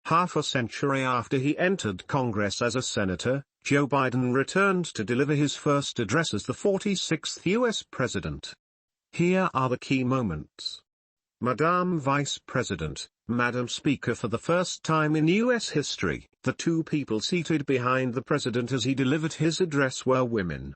Half a century after he entered Congress as a senator, Joe Biden returned to deliver his first address as the 46th U.S. president. Here are the key moments. Madam Vice President, Madam Speaker. For the first time in U.S. history, the two people seated behind the president as he delivered his address were women.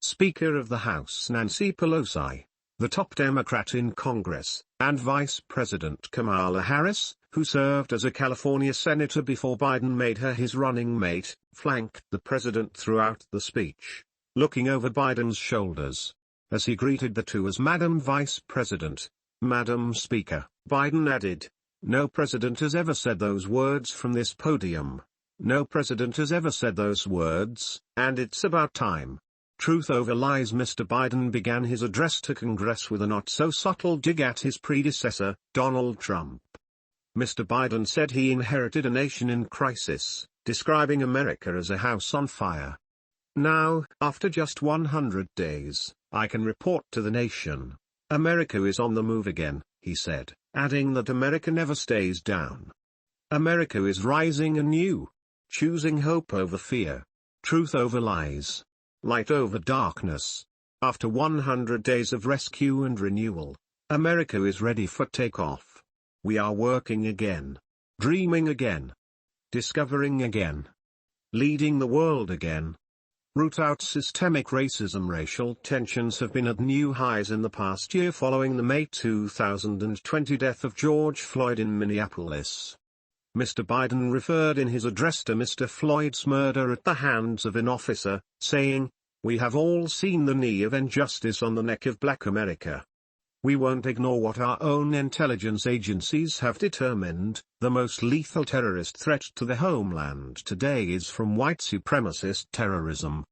Speaker of the House Nancy Pelosi, the top Democrat in Congress, and Vice President Kamala Harris, who served as a California senator before Biden made her his running mate, flanked the president throughout the speech, looking over Biden's shoulders. As he greeted the two as Madam Vice President, Madam Speaker, Biden added, "No president has ever said those words from this podium. No president has ever said those words, and it's about time." Truth over lies. Mr. Biden began his address to Congress with a not-so-subtle dig at his predecessor, Donald Trump. Mr. Biden said he inherited a nation in crisis, describing America as a house on fire. "Now, after just 100 days, I can report to the nation. America is on the move again," he said, adding that America never stays down. America is rising anew. Choosing hope over fear. Truth over lies. Light over darkness. After 100 days of rescue and renewal, America is ready for takeoff. We are working again. Dreaming again. Discovering again. Leading the world again. Root out systemic racism. Racial tensions have been at new highs in the past year following the May 2020 death of George Floyd in Minneapolis. Mr. Biden referred in his address to Mr. Floyd's murder at the hands of an officer, saying, "We have all seen the knee of injustice on the neck of Black America. We won't ignore what our own intelligence agencies have determined. The most lethal terrorist threat to the homeland today is from white supremacist terrorism."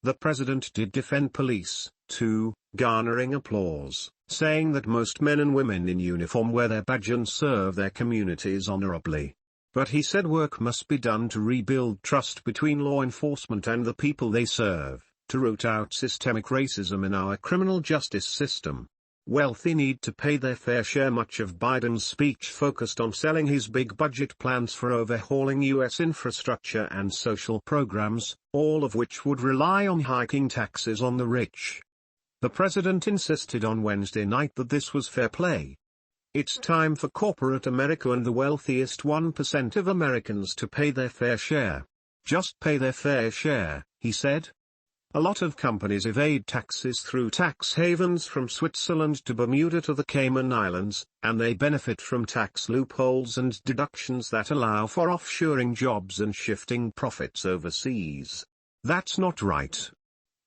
The president did defend police, too, garnering applause, saying that most men and women in uniform wear their badge and serve their communities honorably. But he said work must be done to rebuild trust between law enforcement and the people they serve, to root out systemic racism in our criminal justice system. Wealthy need to pay their fair share. Much of Biden's speech focused on selling his big budget plans for overhauling U.S. infrastructure and social programs, all of which would rely on hiking taxes on the rich. The president insisted on Wednesday night that this was fair play. It's time for corporate America and the wealthiest 1% of Americans to pay their fair share. Just pay their fair share, he said. A lot of companies evade taxes through tax havens from Switzerland to Bermuda to the Cayman Islands, and they benefit from tax loopholes and deductions that allow for offshoring jobs and shifting profits overseas. That's not right.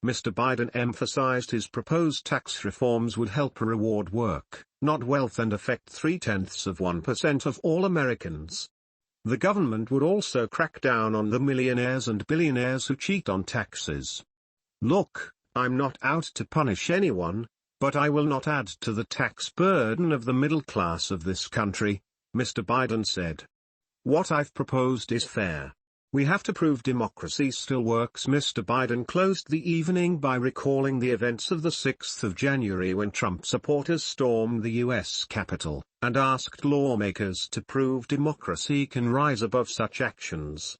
Mr. Biden emphasized his proposed tax reforms would help reward work, not wealth, and affect 0.3% of all Americans. The government would also crack down on the millionaires and billionaires who cheat on taxes. "Look, I'm not out to punish anyone, but I will not add to the tax burden of the middle class of this country," Mr. Biden said. "What I've proposed is fair. We have to prove democracy still works." Mr. Biden closed the evening by recalling the events of the 6th of January when Trump supporters stormed the U.S. Capitol, and asked lawmakers to prove democracy can rise above such actions.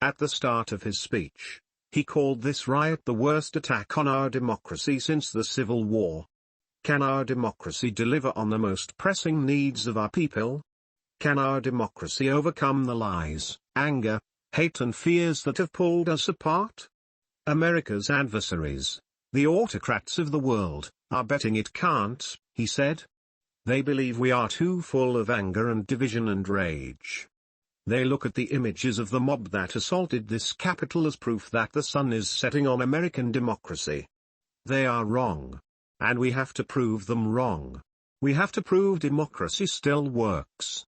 At the start of his speech, he called this riot the worst attack on our democracy since the Civil War. Can our democracy deliver on the most pressing needs of our people? Can our democracy overcome the lies, anger, hate and fears that have pulled us apart? America's adversaries, the autocrats of the world, are betting it can't, he said. They believe we are too full of anger and division and rage. They look at the images of the mob that assaulted this Capitol as proof that the sun is setting on American democracy. They are wrong. And we have to prove them wrong. We have to prove democracy still works.